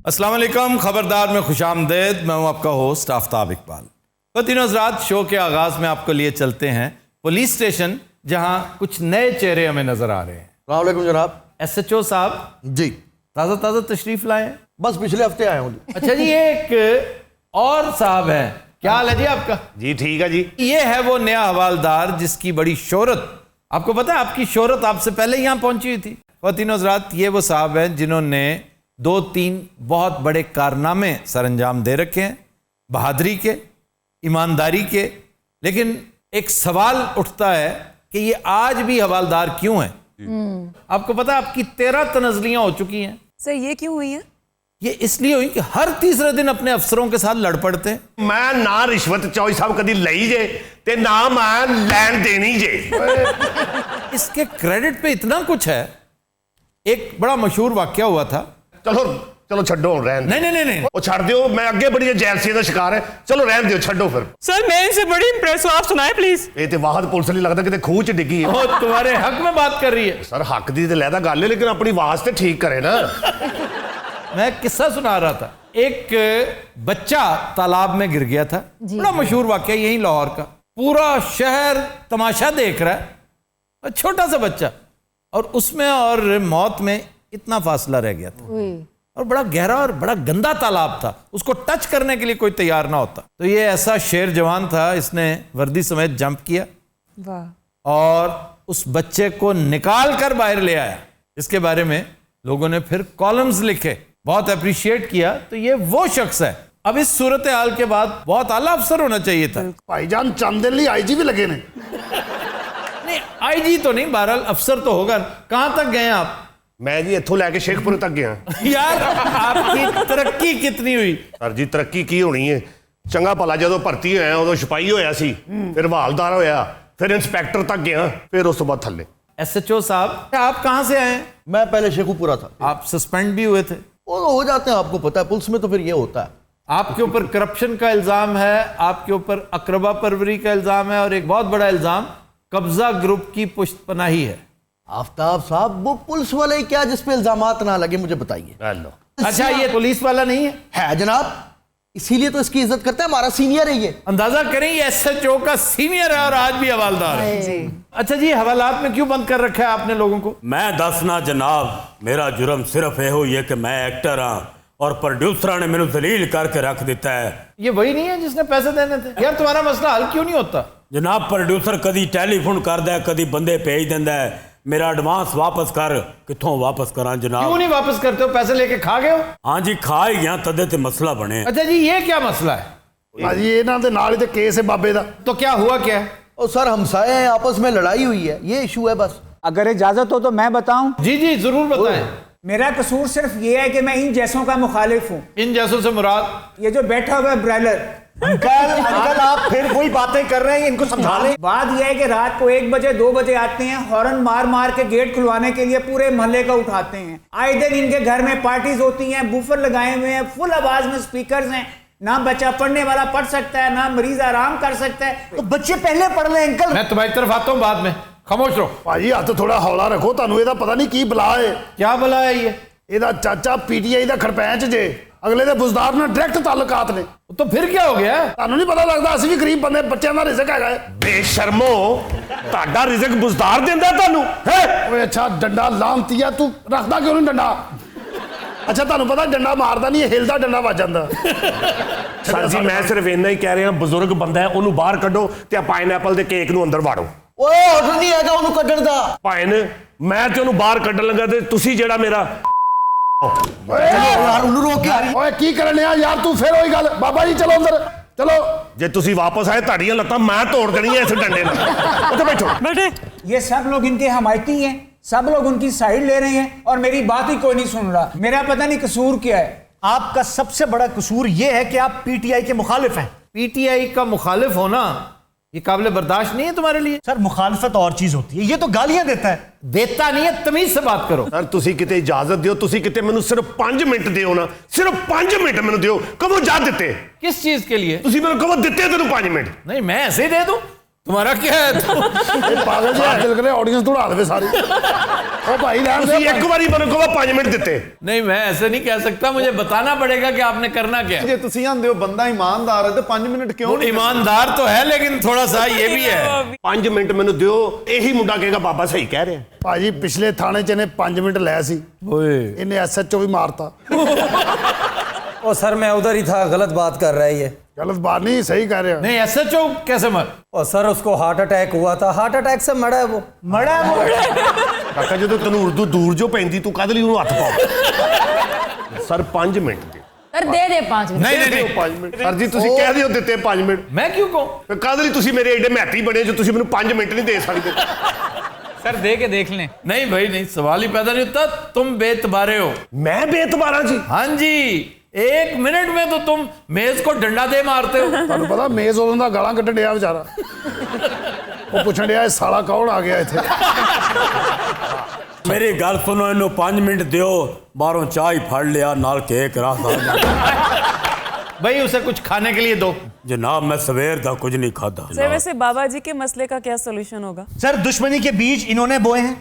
अस्सलाम वालेकुम, खबरदार में खुशामदेद। मैं हूं आपका होस्ट आफ्ताब इकबाल। ख़वातीन हज़रात, शो के आगाज़ में आपको लिए चलते हैं पुलिस स्टेशन, जहां कुछ नए चेहरे हमें नज़र आ रहे हैं। अस्सलाम वालेकुम जनाब। SHO साहब जी, ताज़ा ताज़ा तशरीफ़ लाए हैं। बस पिछले हफ्ते आया हूँ। अच्छा जी, ये एक और साहब हैं, क्या हाल है जी आपका? जी ठीक है जी। ये है वो नया हवालदार जिसकी बड़ी शोहरत, आपको पता है आपकी शोहरत आपसे पहले यहाँ पहुंची हुई थी। ख़वातीन हज़रात, ये वो साहब हैं जिन्होंने 2-3 बहुत बड़े कारनामे सरअंजाम दे रखे हैं, बहादुरी के, ईमानदारी के। लेकिन एक सवाल उठता है कि ये आज भी हवालदार क्यों हैं? आपको पता है आपकी 13 तनज़लियां हो चुकी हैं। सर ये क्यों हुई है? ये इसलिए हुई कि हर तीसरे दिन अपने अफसरों के साथ लड़ पड़ते हैं। मैं ना रिश्वत चौई साहब कदी लई जे ते ना मैं लैन देनी जे। इसके क्रेडिट पे इतना कुछ है। एक बड़ा मशहूर वाकया हुआ था। चलो चलो छड्डो रहन दो। नहीं, वो छड़ दियो, मैं अगे बड़ी जैलसी का शिकार है। चलो रहन दियो, छड्डो फिर। सर मैं इनसे बड़ी इंप्रेस हूं, आप सुनाए प्लीज। ये तो वाहद पुलिस नहीं लगता कि खूह च डिगी है। वो तुम्हारे हक में बात कर रही है। सर हक दी तो लैदा गल है, लेकिन अपनी आवाज तो ठीक करे ना। मैं किस्सा सुना रहा था। एक बच्चा तालाब में गिर गया था, बड़ा मशहूर वाकया, यही लाहौर का। पूरा शहर तमाशा देख रहा है, छोटा सा बच्चा, और उसमें और मौत में इतना फासला रह गया था। और बड़ा गहरा और बड़ा गंदा तालाब था, उसको टच करने के लिए कोई तैयार ना होता। तो ये ऐसा शेर जवान था, इसने वर्दी समेत जंप किया और उस बच्चे को निकाल कर बाहर ले आया। इसके बारे में लोगों ने फिर कॉलम्स लिखे, बहुत अप्रिशिएट किया। तो ये वो शख्स है। अब इस सूरत हाल के बाद बहुत आला अफसर होना चाहिए था। भाईजान चंद दिन IG भी लगे ने। नहीं, IG तो नहीं, बहरहाल अफसर तो होगा। कहां तक गए आप? मैं जी इत्थों लैके शेखपुर तक गया। यार आपकी तरक्की कितनी हुई? सर जी तरक्की की होनी है। चंगा भला जो भर्ती होया उदों सिपाही होया सी, फिर हवालदार होया, फिर इंस्पैक्टर तक गया, फिर उस तो बाद थल्ले। SHO साहब, आप कहां से आए? मैं पहले शेखुपुरा था। आप सस्पेंड भी हुए थे। वो तो हो जाते हैं, आपको पता है पुलिस में तो फिर ये होता है। आपके ऊपर करप्शन का इल्जाम है, आपके ऊपर अकरबा परवरी का इल्जाम है, और एक बहुत बड़ा इल्जाम कब्जा ग्रुप की पुश्तपनाही है। आफ्ताब साहब, वो पुलिस वाले ही क्या जिस पे इल्जामात ना लगे, मुझे बताइए। हेलो। अच्छा, ये पुलिस वाला नहीं है? है जनाब, इसीलिए तो इसकी इज्जत करते हैं, हमारा सीनियर है ये। अंदाजा करें, ये SHO का सीनियर है और आज भी हवालदार है। अच्छा जी, हवालात में क्यों बंद कर रखा है आपने लोगों को? मैं दसना जनाब, मेरा जुर्म सिर्फ यहो ही है कि मैं एक्टर हाँ और प्रोड्यूसर ने मैंने जलील करके रख दिता है। ये वही नहीं है जिसने पैसे देने थे? यार तुम्हारा मसला हल क्यों नहीं होता? जनाब प्रोड्यूसर कदी टेलीफोन करदा है, कदी बंदे भेज देंदा है, मेरा एडवांस वापस कर। कित्थों वापस करा जनाब? क्यों नहीं वापस करते हो? पैसे लेके खा गए हो? हाँ जी, खा ही गया, तदे ते मसला बने। अच्छा जी, ये क्या मसला है? भाजी इन्हां दे नाल ही ते केस है बाबे दा। तो क्या हुआ क्या है? ओ सर, हमसाए हैं, आपस में लड़ाई हुई है, ये इशू है बस। अगर इजाजत हो तो मैं बताऊं। जी जी जरूर बताएं। मेरा कसूर सिर्फ ये है कि मैं इन जैसों का मुखालिफ हूँ। इन जैसों से मुराद? ये जो बैठा हुआ है ब्रैलर। अंकल आप फिर वही बातें कर रहे हैं, इनको समझा लें। बात यह है कि रात को 1 बजे 2 बजे आते हैं, हॉर्न मार मार के गेट खुलवाने के लिए पूरे मोहल्ले का उठाते हैं। आए दिन इनके घर में पार्टीज होती हैं, बूफर लगाए हुए हैं, फुल आवाज में स्पीकर्स हैं। ना बच्चा पढ़ने वाला पढ़ सकता है, ना मरीज आराम कर सकता है। तो बच्चे पहले पढ़ लें अंकल। मैं तुम्हारी तरफ आता हूँ बाद में, खामोश रहो। भाजी हाथ थोड़ा हौला रखो, ਤੁਹਾਨੂੰ ਇਹਦਾ पता नहीं की बला है। क्या बला है ये? ਇਹਦਾ ਚਾਚਾ PTI ਦਾ ਖਰਪੈਂਚ ਜੇ, ਅਗਲੇ ਦੇ ਬੁਜ਼ਦਾਰ ਨਾਲ ਡਾਇਰੈਕਟ ਤਾਲੁਕਾਤ ਨੇ। तो फिर क्या हो गया? ਤੁਹਾਨੂੰ ਨਹੀਂ ਪਤਾ ਲੱਗਦਾ ਅਸੀਂ ਵੀ ਗਰੀਬ ਬੰਦੇ, ਬੱਚਿਆਂ ਦਾ ਰਿਜ਼ਕ ਹੈਗਾ ਹੈ। बेशर्मो, ਤੁਹਾਡਾ ਰਿਜ਼ਕ ਬੁਜ਼ਦਾਰ ਦਿੰਦਾ ਤੁਹਾਨੂੰ ਹੈ? ਓਏ ਅੱਛਾ, ਡੰਡਾ ਲਾਂਤੀਆ ਤੂੰ ਰੱਖਦਾ ਕਿਉਂ ਨਹੀਂ ਡੰਡਾ? ਅੱਛਾ ਤੁਹਾਨੂੰ ਪਤਾ ਡੰਡਾ ਮਾਰਦਾ ਨਹੀਂ, ਹਿਲਦਾ ਡੰਡਾ ਵੱਜ ਜਾਂਦਾ। ਸਰ ਜੀ ਮੈਂ ਸਿਰਫ ਇੰਨਾ ਹੀ ਕਹਿ ਰਿਹਾ, ਬਜ਼ੁਰਗ ਬੰਦਾ ਹੈ, ਉਹਨੂੰ ਬਾਹਰ ਕੱਢੋ ਤੇ ਆ ਪਾਈਨਐਪਲ ਦੇ ਕੇਕ ਨੂੰ ਅੰਦਰ ਵਾੜੋ। ਓਏ ਆਰਡਰ ਨਹੀਂ ਹੈਗਾ ਉਹਨੂੰ ਕੱਢਣ ਦਾ। ਪਾਇਨ ਮੈਂ ਤੇ ਉਹਨੂੰ ਬਾਹਰ ਕੱਢਣ ਲੱਗਾ ਤੇ ਤੁਸੀਂ ਜਿਹੜਾ ਮੇਰਾ यार उन्हें रोक के ਓਏ ਕੀ ਕਰਨ ਲਿਆ ਯਾਰ ਤੂੰ? ਫਿਰ ਉਹੀ ਗੱਲ, ਬਾਬਾ ਜੀ ਚਲੋ ਅੰਦਰ ਚਲੋ। ਜੇ ਤੁਸੀਂ ਵਾਪਸ ਆਏ ਤੁਹਾਡੀਆਂ ਲੱਤਾਂ ਮੈਂ ਤੋੜ ਦੇਣੀਆਂ ਇਸ ਡੰਡੇ ਨਾਲ। ਉੱਥੇ ਬੈਠੋ। बैठे। ये सब लोग इनके हमायती हैं, सब लोग उनकी साइड ले रहे हैं और मेरी बात ही कोई नहीं सुन रहा। मेरा पता नहीं कसूर क्या है। आपका सबसे बड़ा कसूर ये है कि आप PTI के मुखालिफ हैं। PTI का मुखालिफ होना ये काबिल बर्दाश्त नहीं है तुम्हारे लिए? सर मुखालफत और चीज होती है, ये तो गालियां देता है। देता नहीं है, तमीज से बात करो। ਸਰ ਤੁਸੀਂ ਕਿਤੇ ਇਜਾਜ਼ਤ ਦਿਓ, ਤੁਸੀਂ ਕਿਤੇ ਮੈਨੂੰ ਸਿਰਫ 5 ਮਿੰਟ ਦਿਓ ਨਾ, ਸਿਰਫ 5 ਮਿੰਟ ਮੈਨੂੰ ਦਿਓ। ਕਦੋਂ ਜਾ ਦਿੱਤੇ? किस चीज के लिए? ਤੁਸੀਂ ਮੈਨੂੰ ਕਦੋਂ ਦਿੱਤੇ? ਤੈਨੂੰ 5 ਮਿੰਟ नहीं, मैं ऐसे ही दे दूं? तुम्हारा क्या है? ਇਹ ਪਾਗਲ ਜਿਹਾ ਦਿਲ ਕਰੇ ਆਡੀਅנס ਤੋਂ ਉਡਾ ਦੇਵੇ ਸਾਰੀ ਉਹ ਭਾਈ ਰਹਿਣ ਤੁਸੀਂ ਦੇ ਇੱਕ ਵਾਰੀ ਮੈਨੂੰ ਕਹੋ 5 ਮਿੰਟ ਦਿੱਤੇ नहीं, मैं ऐसे नहीं कह सकता, मुझे बताना पड़ेगा कि आपने करना क्या है। ਜੇ ਤੁਸੀਂ ਆਂਦੇ ਹੋ ਬੰਦਾ ਇਮਾਨਦਾਰ ਹੈ ਤੇ 5 ਮਿੰਟ ਕਿਉਂ वो ਨਹੀਂ ईमानदार तो है, लेकिन थोड़ा सा ये भी है। 5 ਮਿੰਟ ਮੈਨੂੰ ਦਿਓ, ਇਹੀ ਮੁੰਡਾ ਕਹੇਗਾ ਬਾਬਾ ਸਹੀ ਕਹਿ ਰਿਹਾ। ਭਾਜੀ ਪਿਛਲੇ ਥਾਣੇ 'ਚ ਇਹਨੇ 5 ਮਿੰਟ ਲਿਆ ਸੀ, ओए, ਇਹਨੇ ਐਸਐਚਓ ਵੀ ਮਾਰਤਾ। ओ सर मैं उधर ही था, गलत बात कर रहा है ये। ਗਲਤ ਬਾਤ ਨਹੀਂ, ਸਹੀ ਕਹਿ ਰਿਹਾ। नहीं SHO कैसे मर? और सर उसको हार्ट अटैक हुआ था, हार्ट अटैक से मरा है वो। मड़ा वो ਕਾਕਾ ਜਦੋਂ ਤੈਨੂੰ ਉਰਦੂ ਦੂਰ ਜੋ ਪੈਂਦੀ ਤੂੰ ਕਾਹਦੇ ਲਈ ਉਹਨੂੰ ਹੱਥ ਪਾਉ? ਸਰ 5 ਮਿੰਟ ਦੇ सर दे दे 5 मिनट। नहीं नहीं नहीं, 5 ਮਿੰਟ ਸਰ ਜੀ ਤੁਸੀਂ ਕਹਿ ਦਿਓ ਦਿੱਤੇ 5 ਮਿੰਟ। मैं क्यों कहूँ? ਫਿਰ ਕਾਹਦੇ ਲਈ ਤੁਸੀਂ ਮੇਰੇ ਐਡੇ ਮਹਿਤੀ ਬਣੇ ਜੋ ਤੁਸੀਂ ਮੈਨੂੰ 5 ਮਿੰਟ ਨਹੀਂ ਦੇ ਸਕਦੇ? सर दे के देख लें। नहीं भाई नहीं, सवाल ही पैदा नहीं होता। तुम बेतबारे हो। ਮੈਂ ਬੇਤਬਾਰਾਂ ਜੀ? हाँ जी, 1 मिनट में तो तुम मेज को डंडा दे मारते हो। ਤੁਹਾਨੂੰ ਪਤਾ ਮੇਜ਼ ਉਦੋਂ ਦਾ ਗਾਲਾਂ ਕੱਢਣ ਡਿਆ ਵਿਚਾਰਾ, ਉਹ ਪੁੱਛਣ ਡਿਆ ਇਹ ਸਾਲਾ ਕੌਣ ਆ ਗਿਆ ਇੱਥੇ। मेरी गल सुनो, इन्हों 5 मिनट दियो, बाहरों चाय फड़ लिया नाल केक रखा। भाई उसे कुछ खाने के लिए दो। जनाब मैं सवेर दा कुछ नहीं खाता। सर वैसे बाबा जी के मसले का क्या सोल्यूशन होगा? सर दुश्मनी के बीज इन्होंने बोए हैं,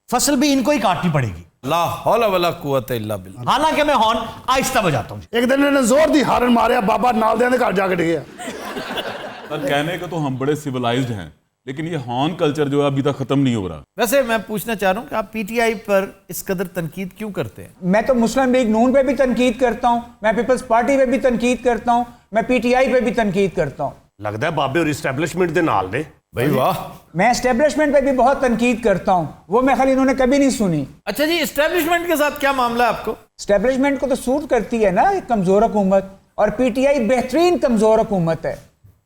फसल भी इनको ही काटनी पड़ेगी। ला हौला वला कुव्वत इल्ला बिल्लाह। हालांकि मैं हॉर्न आहिस्ता बजाता हूँ। ਇੱਕ ਦਿਨ ਇਹਨੇ ਜ਼ੋਰ ਦੀ ਹਾਰਨ ਮਾਰਿਆ, ਬਾਬਾ ਨਾਲਦਿਆਂ ਦੇ ਘਰ ਜਾ ਕੇ ਡਿੱਗਿਆ। सर कहने को तो हम बड़े सिविलाइज्ड हैं, लेकिन ये हॉर्न कल्चर जो है अभी तक खत्म नहीं हो रहा। वैसे मैं पूछना चाह रहा हूँ कि आप PTI पर इस कदर तनकीद क्यों करते हैं? मैं तो मुस्लिम लीग नून पे भी तनकीद करता हूँ, मैं पीपल्स पार्टी पे भी तनकीद करता हूँ, मैं PTI पे भी तनकीद करता हूँ। ਲੱਗਦਾ ਹੈ ਬਾਬੇ और इस्टेब्लिशमेंट ਦੇ ਨਾਲ ਨੇ। भाई वाह। मैं एस्टेब्लिशमेंट पे भी बहुत तनकीद करता हूँ, वो मैं खाली इन्होंने कभी नहीं सुनी। अच्छा जी, एस्टेब्लिशमेंट के साथ क्या मामला है आपको? एस्टेब्लिशमेंट को तो सूट करती है ना एक कमजोर हुकूमत, और PTI बेहतरीन कमजोर हुकूमत है।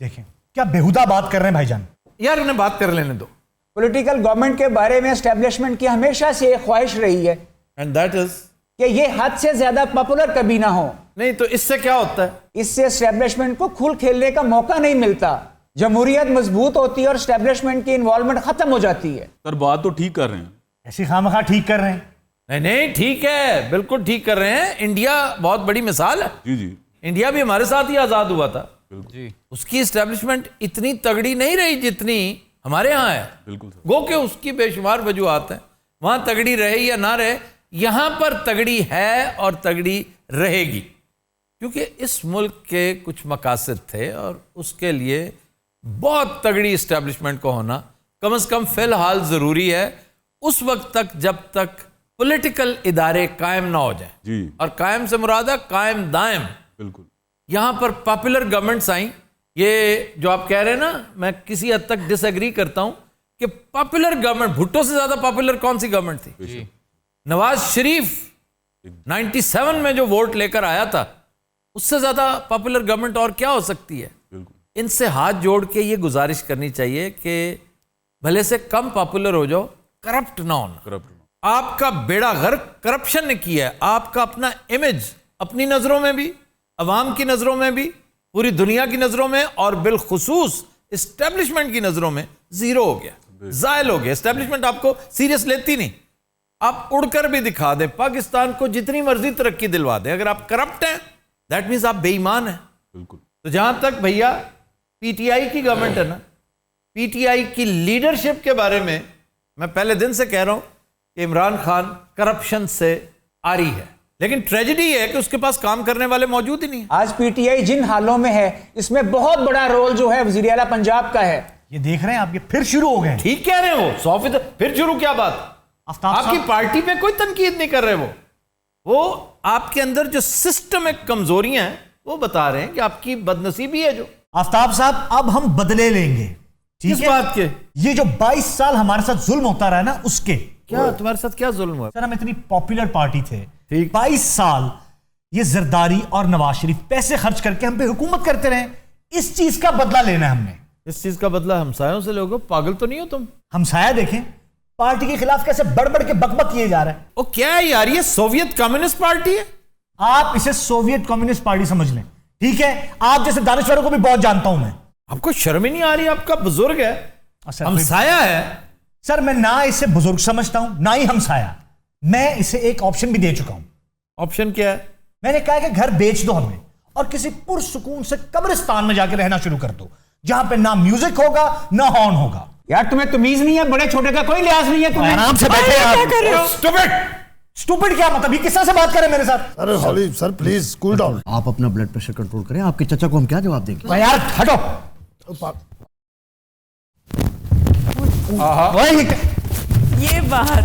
देखें क्या बेहुदा बात कर रहे हैं भाईजान। यार उन्हें बात कर लेने दो। पॉलिटिकल गवर्नमेंट के बारे में एस्टेब्लिशमेंट की हमेशा से एक ख्वाहिश रही है एंड दैट इज कि ये हद से ज्यादा पॉपुलर कभी ना हो। नहीं तो इससे क्या होता है? इससे एस्टेब्लिशमेंट को खुल खेलने का मौका नहीं मिलता, जमहूरियत मजबूत होती है और एस्टेब्लिशमेंट की इन्वॉल्वमेंट खत्म हो जाती है। सर बात तो ठीक कर रहे हैं। ऐसी खामखा ठीक कर रहे हैं। नहीं नहीं ठीक है, बिल्कुल ठीक कर रहे हैं। इंडिया बहुत बड़ी मिसाल है। जी जी इंडिया भी हमारे साथ ही आजाद हुआ था जी। उसकी एस्टेब्लिशमेंट इतनी तगड़ी नहीं रही जितनी हमारे यहाँ है। बिल्कुल सर। गो के उसकी बेशुमार वजूहत हैं, वहां तगड़ी रहे या ना रहे, यहां पर तगड़ी है और तगड़ी रहेगी, क्योंकि इस मुल्क के कुछ मकासद थे और उसके लिए बहुत तगड़ी इस्टेब्लिशमेंट को होना कम से कम फिलहाल ज़रूरी है, उस वक्त तक जब तक पॉलिटिकल इदारे कायम ना हो जाए। जी और कायम से मुराद है कायम दायम। बिल्कुल। यहाँ पर पॉपुलर गवर्नमेंट्स आई, ये जो आप कह रहे हैं ना, मैं किसी हद तक डिसएग्री करता हूँ कि पॉपुलर गवर्नमेंट, भुट्टो से ज़्यादा पॉपुलर कौन सी गवर्नमेंट थी? नवाज शरीफ 97 में जो वोट लेकर आया था, उससे ज़्यादा पॉपुलर गवर्नमेंट और क्या हो सकती है? इनसे हाथ जोड़ के ये गुजारिश करनी चाहिए कि भले से कम पॉपुलर हो जाओ, करप्ट ना होना। आपका बेड़ा गर्क करप्शन ने किया है। आपका अपना इमेज अपनी नज़रों में भी, अवाम की नज़रों में भी, पूरी दुनिया की नज़रों में और बिलखुसूस इस्टेब्लिशमेंट की नज़रों में ज़ीरो हो गया, ज़ायल हो गया। इस्टेब्लिशमेंट आपको सीरियस लेती नहीं। आप उड़कर भी दिखा दें, पाकिस्तान को जितनी मर्जी तरक्की दिलवा दें, अगर आप करप्ट हैं दैट मीन्स आप बेईमान हैं। बिल्कुल। तो जहां तक भैया PTI की गवर्नमेंट है ना, PTI की लीडरशिप के बारे में मैं पहले दिन से कह रहा हूं कि इमरान खान करप्शन से आरी है, लेकिन ट्रेजेडी है कि उसके पास काम करने वाले मौजूद ही नहीं है। आज PTI जिन हालों में है, इसमें बहुत बड़ा रोल जो है वज़ीर आला पंजाब का है। ये देख रहे हैं आप, ये फिर शुरू हो गए। ठीक कह रहे हैं वो, 100% फिर शुरू क्या बात? आपकी पार्टी पे कोई तनकीद नहीं कर रहे वो आपके अंदर जो सिस्टमिक कमजोरियां हैं वो बता रहे हैं कि आपकी बदनसीबी है। जो आफ्ताब साहब अब हम बदले लेंगे, ठीक किस है? बात के? ये जो 22 साल हमारे साथ जुल्म होता रहा ना, उसके। क्या तुम्हारे साथ क्या जुल्म हुआ? सर हम इतनी पॉपुलर पार्टी थे, ठीक। 22 साल ये जरदारी और नवाज शरीफ पैसे खर्च करके हम पे हुकूमत करते रहे। इस चीज का बदला लेना है हमने। इस चीज का बदला हमसायों से लोगो? पागल तो नहीं हो तुम? हमसाया देखें, पार्टी के खिलाफ कैसे बढ़ बढ़ के बकबक किए जा रहे हैं। वो क्या है यार, ये सोवियत कम्युनिस्ट पार्टी है। आप इसे सोवियत कम्युनिस्ट पार्टी समझ लें, ठीक है? आप जैसे दानिश्वरों को भी बहुत जानता हूं मैं। आपको शर्म ही नहीं आ रही? आपका बुजुर्ग है, हमसाया है। सर मैं ना इसे बुजुर्ग समझता हूं ना ही हमसाया, मैं इसे एक ऑप्शन भी दे चुका हूं। ऑप्शन क्या है? मैंने कहा कि घर बेच दो हमें और किसी पुरसुकून से कब्रिस्तान में जाकर रहना शुरू कर दो, जहां पे ना म्यूजिक होगा ना हॉर्न होगा। यार तुम्हें तमीज नहीं है, बड़े छोटे का कोई लिहाज नहीं है तुम्हें। आराम से बैठे क्या कर रहे हो? स्टूपिड क्या मतलब, ये किस तरह से बात कर रहे हैं मेरे साथ? अरे हॉली सर प्लीज कूल डाउन। आप अपना ब्लड प्रेशर कंट्रोल करें, आपके चचा को हम क्या जवाब देंगे? यार हटो। ये बात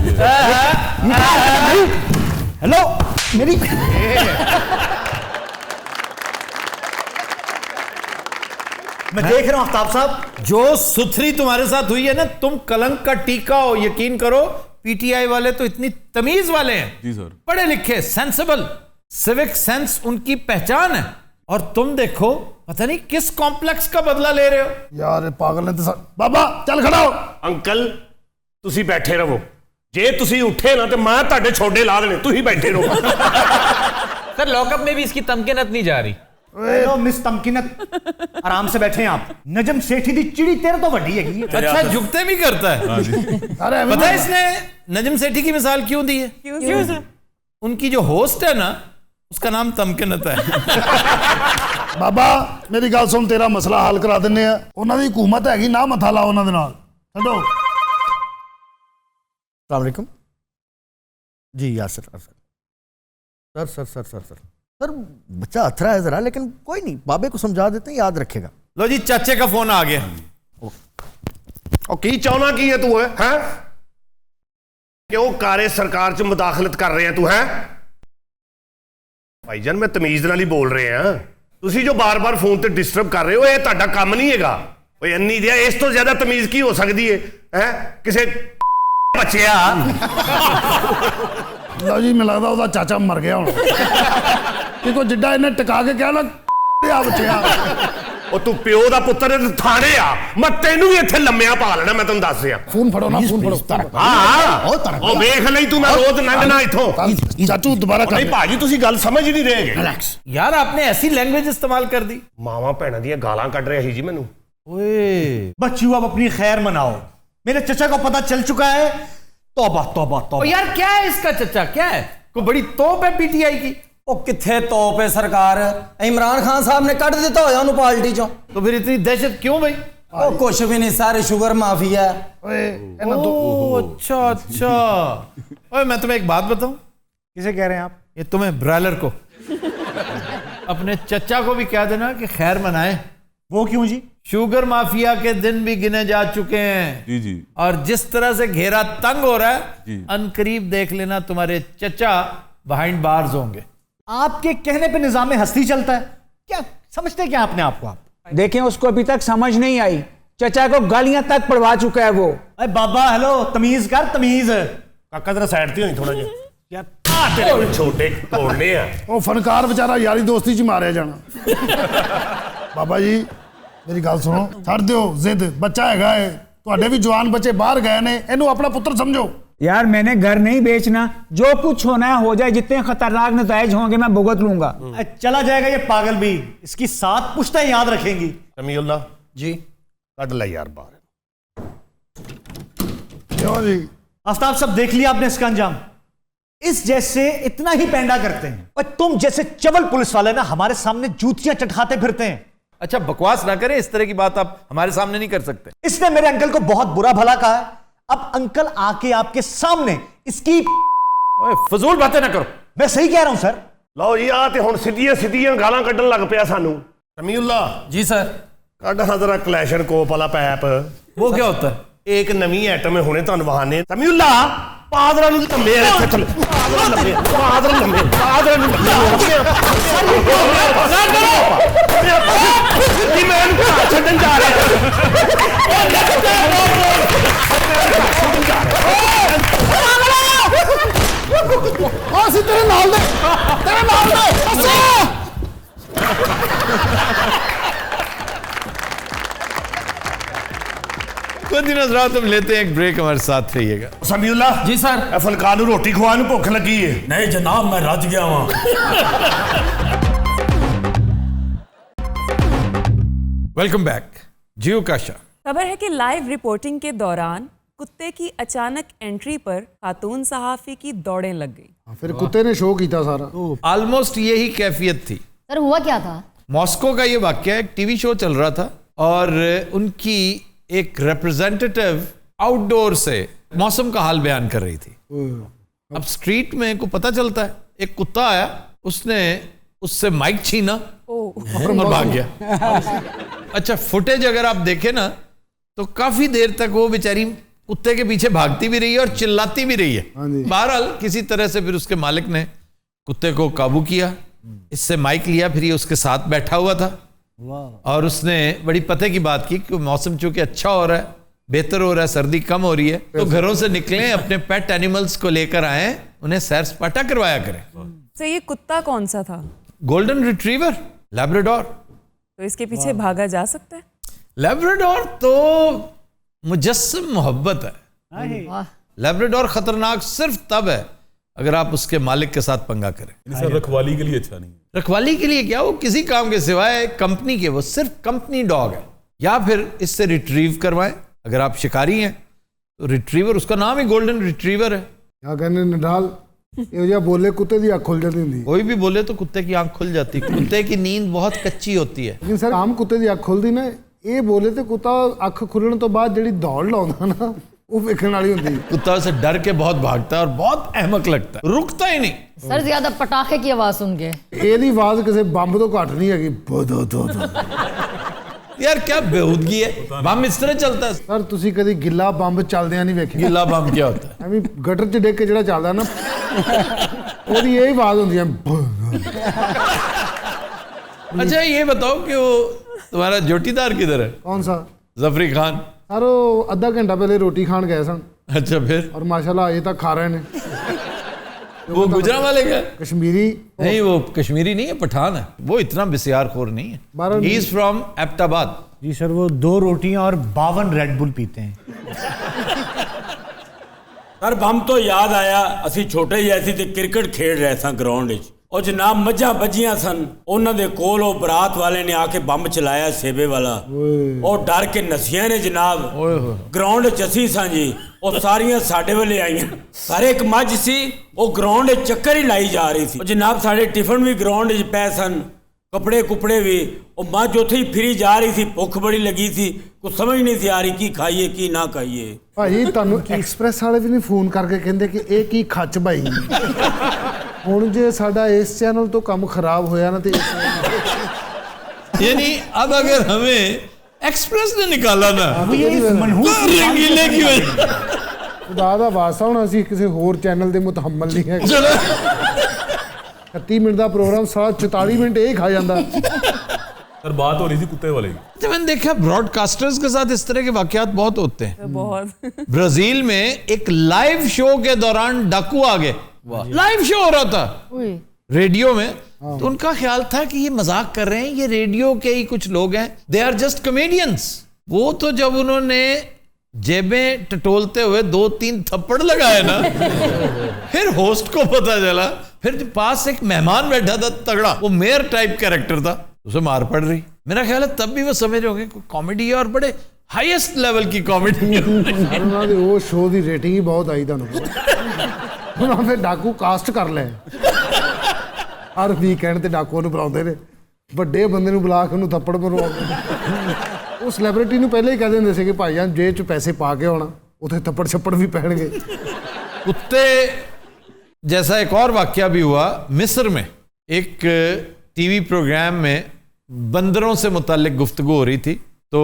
हेलो मेरी मैं देख रहा हूं आफ्ताब साहब, जो सुथरी तुम्हारे साथ हुई है ना, तुम कलंक का टीका हो। यकीन करो, पीटीआई वाले तो इतनी तमीज वाले हैं, जी सर। पढ़े लिखे, सेंसिबल, सिविक सेंस उनकी पहचान है। और तुम देखो, पता नहीं किस कॉम्प्लेक्स का बदला ले रहे हो। यार ये पागल ने तो बाबा चल खड़ा हो। ਅੰਕਲ ਤੁਸੀਂ ਬੈਠੇ ਰਹੋ, ਜੇ ਤੁਸੀਂ ਉੱਠੇ ਨਾ ਤੇ ਮੈਂ ਤੁਹਾਡੇ ਛੋਡੇ ਲਾ ਦੇਣੇ, ਤੁਸੀਂ ਬੈਠੇ ਰਹੋ। सर लॉकअप में भी इसकी तमकीनत नहीं जा रही। हेलो मिस तमकीनत, आराम से बैठे हैं आप। नजम सेठी दी चिड़ी तेरे तो वड्डी है। अच्छा, झुकते भी करता है। अरे पता है इसने नजम सेठी की मिसाल क्यों दी है? क्यों सर? उनकी जो होस्ट है ना, उसका नाम तमकिनत है। ਬਾਬਾ ਮੇਰੀ ਗੱਲ ਸੁਣ, ਤੇਰਾ ਮਸਲਾ ਹੱਲ ਕਰਾ ਦਿੰਨੇ ਆ। ਉਹਨਾਂ ਦੀ ਹਕੂਮਤ ਹੈਗੀ ਨਾ, ਮਥਾ ਲਾ ਉਹਨਾਂ ਦੇ ਨਾਲ। ਛੱਡੋ। अस्सलाम वालेकुम जी। Yasir sir sir sir sir sir sir बच्चा अथरा है जरा, लेकिन कोई नहीं, बाबे को समझा देते हैं, याद रखेगा। लो जी, चाचे का फोन आ गया। ਉਹ ਕੀ ਚਾਹਣਾ ਕੀ ਹੈ ਤੂੰ ਹੈ? ਕਿਉਂ ਕਾਰੇ ਸਰਕਾਰ ਚ ਮੁਦਾਖਲਤ ਕਰ ਰਿਹਾ ਤੂੰ ਹੈ? ਭਾਈਜਾਨ ਮੈਂ ਤਮੀਜ਼ ਨਾਲ ਹੀ ਬੋਲ ਰਿਹਾ ਹਾਂ। ਤੁਸੀਂ ਜੋ ਬਾਰ-ਬਾਰ ਫੋਨ ਤੇ ਡਿਸਟਰਬ ਕਰ ਰਹੇ ਹੋ, ਇਹ ਤੁਹਾਡਾ ਕੰਮ ਨਹੀਂ ਹੈਗਾ। ਓਏ ਇੰਨੀ ਦਿਆ ਇਸ ਤੋਂ ਜ਼ਿਆਦਾ ਤਮੀਜ਼ ਕੀ ਹੋ ਸਕਦੀ ਹੈ? ਕਿਸੇ ਬੱਚਿਆ ਲਓ ਜੀ, ਮੈਨੂੰ ਲੱਗਦਾ ਉਹਦਾ ਚਾਚਾ ਮਰ ਗਿਆ ਹੁਣ। ਕਿਉਂਕਿ ਜਿੱਡਾ ਇਹਨੇ ਟਿਕਾ ਕੇ ਕਿਹਾ ਨਾ ਆ ਬੱਚਿਆ। ਉਹ ਤੂੰ ਪਿਓ ਦਾ ਪੁੱਤਰ ਥਾਣੇ ਆ, ਮੈਂ ਤੈਨੂੰ ਵੀ ਇੱਥੇ ਲੰਮਿਆਂ ਪਾ ਲੈਣਾ। ਮੈਂ ਤੈਨੂੰ ਦੱਸ ਰਿਹਾ। ਫੋਨ ਫੜੋ ਨਾ, ਫੋਨ ਫੜੋ। ਹਾਂ ਉਹ ਵੇਖ ਲਈ ਤੂੰ, ਮੈਂ ਰੋਜ਼ ਲੰਘਣਾ ਇੱਥੋਂ। ਚਾਚੂ ਦੁਬਾਰਾ ਕਰ। ਨਹੀਂ ਭਾਜੀ, ਤੁਸੀਂ ਗੱਲ ਸਮਝ ਹੀ ਨਹੀਂ ਰਹੇਗੇ। ਰਿਲੈਕਸ यार आपने ऐसी लैंग्वेज इस्तेमाल कर दी। ਮਾਵਾਂ ਭੈਣਾਂ ਦੀਆਂ ਗਾਲਾਂ ਕੱਢ ਰਿਹਾ ਸੀ ਜੀ ਮੈਨੂੰ। ओए बच्चू अब अपनी खैर मनाओ, मेरे चचा को पता चल चुका है। तौबा तौबा ओ तौबा। यार, क्या है इसका चचा? क्या है? कोई बड़ी तोप है पीटीआई की? ओ किथे तोप है सरकार, इमरान खान साहब ने कट दिता होया उन्होंने पार्टी चो। तो फिर इतनी दहशत क्यों भाई? ओ कुछ भी नहीं, सारे शुगर माफिया। ਓਏ ਇਹਨਾਂ ਦੋ ओ अच्छा अच्छा। ओए मैं तुम्हें एक बात बताऊं, किसे कह रहे हैं आप? ये तुम्हें ब्रायलर को अपने चचा को भी कह देना कि खैर मनाए। वो क्यों जी? शुगर माफिया के दिन भी गिने जा चुके हैं। जी जी। और जिस तरह से घेरा तंग हो रहा जी। है, अनकरीब देख लेना तुम्हारे चचा बिहाइंड बार्स होंगे। आपके कहने पे निजाम हस्ती चलता है क्या? समझते क्या अपने आप को आप? देखें, उसको अभी तक समझ नहीं आई। चचा को गालियां तक पढ़वा चुका है वो। अरे बाबा हेलो, तमीज कर तमीज। ਕਾਕਾ ਜਰਾ ਸਾਈਡ ਤੇ ਹੋਈ ਥੋੜਾ ਜਿਹਾ। ਯਾਰ ਆ ਤੇਰੇ ਛੋਟੇ ਤੋੜਨੇ ਆ। ਉਹ ਫਨਕਾਰ ਵਿਚਾਰਾ ਯਾਰੀ ਦੋਸਤੀ ਚ ਮਾਰਿਆ ਜਾਣਾ। ਬਾਬਾ ਜੀ ਮੇਰੀ ਗੱਲ ਸੁਣੋ, ਛੱਡ ਦਿਓ ਜ਼ਿੱਦ। ਬੱਚਾ ਹੈਗਾ ਏ, ਤੁਹਾਡੇ ਵੀ ਜਵਾਨ ਬੱਚੇ ਬਾਹਰ ਗਏ ਨੇ, ਇਹਨੂੰ ਆਪਣਾ ਪੁੱਤਰ समझो। यार मैंने घर नहीं बेचना, जो कुछ होना है हो जाए, जितने खतरनाक नतज होंगे मैं भुगत लूंगा। चला जाएगा ये पागल भी, इसकी 7 पुश्तें याद रखेंगी। ਸਮੀਉल्ला जी ਕੱਢ ਲੈ ਯਾਰ ਬਾਹਰ। क्यों जी? आफ्ताब साहब देख लिया आपने इसका अंजाम। इस जैसे इतना ही पैंडा करते हैं, और तुम जैसे चवल पुलिस वाले ना हमारे सामने जूतियां चटखाते फिरते हैं। अच्छा, बकवास ना करें, इस तरह की बात आप हमारे सामने नहीं कर सकते। इसने मेरे अंकल को बहुत बुरा भला कहा है। अब अंकल आके आपके सामने इसकी ओए, फजूल बातें ना करो। मैं सही कह रहा हूं सर। ਲਓ ਜੀ, ਆ ਤੇ ਹੁਣ ਸਿੱਧੀਆਂ ਸਿੱਧੀਆਂ ਗਾਲਾਂ ਕੱਢਣ ਲੱਗ ਪਿਆ ਸਾਨੂੰ। ਸਮੀਉल्ला जी सर। ਕੱਢ ਹਾਂ ਜਰਾ ਕਲੈਸ਼ਨ ਕੋਪ ਵਾਲਾ ਪੈਪ। वो क्या होता है? ਇੱਕ ਨਵੀਂ ਆਈਟਮ ਹੈ, ਹੁਣੇ ਤੁਹਾਨੂੰ ਵਹਾਨੇ। ਸਮੀਉल्ला ਪਾਦਰਾ ਨੂੰ ਲੰਮੇ ਇੱਥੇ ਥੱਲੇ। ਪਾਦਰਾ ਲੰਮੇ, ਪਾਦਰਾ ਲੰਮੇ, ਪਾਦਰਾ ਨੂੰ ਲੰਮੇ। ਕੀ ਮੈਂ ਇਹਨੂੰ ਘਰ ਛੱਡਣ ਜਾ ਅਸੀਂ ਤੇਰੇ ਨਾਲ ਨੇ, ਤੇਰੇ ਨਾਲ ਨੇ। ਅੱਛਾ कुछ दिनों बाद हम लेते हैं एक ब्रेक, हमारे साथ रहिएगा। ਸਮੀਉल्ला जी सर। ਇਹ ਫਲਕਾਰ ਨੂੰ ਰੋਟੀ ਖਵਾ, ਨੂੰ ਭੁੱਖ ਲੱਗੀ ਏ। नहीं जनाब, मैं रज गया वहां। Welcome back. जियो काशा। खबर है कि लाइव रिपोर्टिंग के दौरान कुत्ते की अचानक एंट्री पर खातून सहाफी की दौड़ें लग गई। ਫਿਰ ਕੁੱਤੇ ਨੇ ਸ਼ੋਅ ਕੀਤਾ ਸਾਰਾ। ऑलमोस्ट यही कैफियत थी। सर हुआ क्या था? मॉस्को का ये वाकया, एक टीवी शो चल रहा था और उनकी एक रिप्रेजेंटेटिव आउटडोर से मौसम का हाल बयान कर रही थी। अब स्ट्रीट में को पता चलता है, एक कुत्ता आया, उसने उससे माइक छीना और भाग गया। अच्छा, फुटेज अगर आप देखें ना तो काफी देर तक वो बेचारी कुत्ते के पीछे भागती भी रही है और चिल्लाती भी रही है। बहरहाल किसी तरह से फिर उसके मालिक ने कुत्ते को काबू किया, इससे माइक लिया, फिर ये उसके साथ बैठा हुआ था और उसने बड़ी पते की बात की कि मौसम चूंकि अच्छा हो रहा है, बेहतर हो रहा है, सर्दी कम हो रही है, तो घरों से निकलें, अपने पेट एनिमल्स को लेकर आए, उन्हें सैर सपाटा करवाया करें। तो ये कुत्ता कौन सा था? Golden retriever, Labrador. तो इसके पीछे भागा जा सकता है? लैब्राडोर तो मुजस्सम मोहब्बत है। लैब्राडोर खतरनाक सिर्फ तब है अगर आप उसके मालिक के साथ पंगा करें। सर रखवाली के लिए अच्छा नहीं है। रखवाली के लिए क्या, वो किसी काम के सिवाय कंपनी के, वो सिर्फ कंपनी डॉग है। या फिर इससे रिट्रीव करवाएं, अगर आप शिकारी हैं तो रिट्रीवर, उसका नाम ही गोल्डन रिट्रीवर है। क्या कहने नडाल ये बोले कुत्ते की आँख खुल जाती होंगी। कोई भी बोले तो कुत्ते की आंख खुल जाती। कुत्ते की नींद बहुत कच्ची होती है। लेकिन सर आम कुत्ते की आँख खुलती ना, ये बोले तो कुत्ता अख खुलने तो बाद जी दौड़ लाता ना, वो वेखने वाली होती। कुत्ता उसे डर के बहुत भागता है और बहुत अहमक लगता है, रुकता ही नहीं। सर ज्यादा पटाखे की आवाज सुन के ਇਹਦੀ आवाज किसी बंब तो घट नहीं हैगी। यार क्या बेहूदगी है, बम इस तरह चलता है। सर तुसी कभी गिला बंब चलदे नहीं वेखे? गिला बम क्या होता है? ਐਵੇਂ गटर च डिग के ਜਿਹੜਾ ਚੱਲਦਾ ਨਾ, ਉਹਦੀ ਇਹ आवाज ਹੁੰਦੀ है। अच्छा ये बताओ कि वो तुम्हारा जोटीदार किधर है? कौन सा? जफरी खान। सर वो आधा घंटा पहले रोटी खान गए सन। अच्छा फिर? और माशाल्लाह अजे तक खा रहे हैं। वो गुजरांवाले का? कश्मीरी नहीं, वो कश्मीरी नहीं है, पठान है। वो इतना बिस्यारखोर नहीं है। He is from Abbottabad. जी सर, वो 2 रोटियां और 52 रेड बुल पीते हैं। सर बम तो याद आया, ਅਸੀਂ ਛੋਟੇ ਹੀ ਐਸੀ ਤੇ ਕ੍ਰਿਕਟ ਖੇਡ ਰਹੇ ਸਾਂ ਗਰਾਊਂਡ ਵਿੱਚ। ਉਹ ਜਨਾਬ ਮੱਝਾਂ ਵੱਜੀਆਂ ਸਨ, ਉਹਨਾਂ ਦੇ ਕੋਲ ਉਹ ਬਰਾਤ ਵਾਲੇ ਨੇ ਆ ਕੇ ਬੰਬ ਚਲਾਇਆ ਸੇਬੇ ਵਾਲਾ। ਉਹ ਡਰ ਕੇ ਨਸੀਆਂ ਨੇ ਜਨਾਬ। ਗਰਾਊਂਡ 'ਚ ਅਸੀਂ ਸਾਂ ਜੀ, ਉਹ ਸਾਰੀਆਂ ਸਾਡੇ ਵੱਲੇ ਆਈਆਂ। ਸਾਰੇ ਇੱਕ ਮੱਝ ਸੀ, ਉਹ ਗਰਾਊਂਡ 'ਚ ਚੱਕਰ ਹੀ ਲਾਈ ਜਾ ਰਹੀ ਸੀ। ਉਹ ਜਨਾਬ ਸਾਡੇ ਟਿਫਨ ਵੀ ਗਰਾਊਂਡ 'ਚ ਪਏ ਸਨ, ਕੱਪੜੇ ਕੁਪੜੇ ਵੀ। ਉਹ ਮੱਝ ਉੱਥੇ ਹੀ ਫਿਰੀ ਜਾ ਰਹੀ ਸੀ, ਭੁੱਖ ਬੜੀ ਲੱਗੀ ਸੀ, ਕੁਝ ਸਮਝ ਨਹੀਂ ਸੀ ਆ ਰਹੀ ਕੀ ਖਾਈਏ ਕੀ ਨਾ ਖਾਈਏ। ਭਾਈ ਤੁਹਾਨੂੰ ਐਕਸਪ੍ਰੈਸ ਵਾਲੇ ਵੀ ਨਹੀਂ ਫੋਨ ਕਰਕੇ ਕਹਿੰਦੇ ਕਿ ਇਹ ਕੀ ਖੱਚ ਭਾਈ? ਹੁਣ ਜੇ साडा इस चैनल तो काम खराब होया ना, तो यानी अब अगर हमें एक्सप्रेस ने निकाला ना, रंगीले की वजह खुदा दा वास्ता हुण असीं किसी होर चैनल दे मुतहम्मल नहीं है। 30 मिनट का प्रोग्राम सारा 44 मिनट यही खा जाता। सर बात हो रही थी कुत्ते वाले की। तो मैंने देखा ब्रॉडकास्टर्स के साथ इस तरह के वाकयात बहुत होते हैं। बहुत। ब्राजील में एक लाइव शो के दौरान डाकू आ गए। लाइव शो हो रहा था रेडियो में, तो उनका ख्याल था कि ये मजाक कर रहे हैं, ये रेडियो के ही कुछ लोग हैं, दे आर जस्ट कॉमेडियंस। वो तो जब उन्होंने जेबें टटोलते हुए 2-3 थप्पड़ लगाए ना, फिर होस्ट को पता चला, फिर पास एक मेहमान बैठा था तगड़ा, वो मेयर टाइप कैरेक्टर था, उसे मार पड़ रही। मेरा ख्याल है तब भी वो समझ रहे होंगे कॉमेडी है और बड़े हाईएस्ट लेवल की कॉमेडी। वो शो की रेटिंग ही बहुत आई था। उन्होंने फिर डाकू कास्ट कर ले, हर वीकेंड ते डाकू ਨੂੰ ਬੁਲਾਉਂਦੇ ਨੇ, ਵੱਡੇ ਬੰਦੇ ਨੂੰ ਬੁਲਾ ਕੇ ਉਹਨੂੰ ਥੱਪੜ ਮਰਵਾਉਂਦੇ। ਉਹ ਸੈਲੀਬ੍ਰਿਟੀ ਨੂੰ ਪਹਿਲੇ ਹੀ ਕਹਿ ਦਿੰਦੇ ਸੀ ਕਿ ਭਾਈ ਜਾਨ ਜੇਬ 'ਚ ਪੈਸੇ ਪਾ ਕੇ ਆਉਣਾ, ਉੱਥੇ ਥੱਪੜ ਛੱਪੜ ਵੀ ਪੈਣਗੇ। कुत्ते जैसा एक और वाकया भी हुआ मिस्र में। एक टीवी प्रोग्राम में बंदरों से मुताल्लिक गुफ्तगू हो रही थी, तो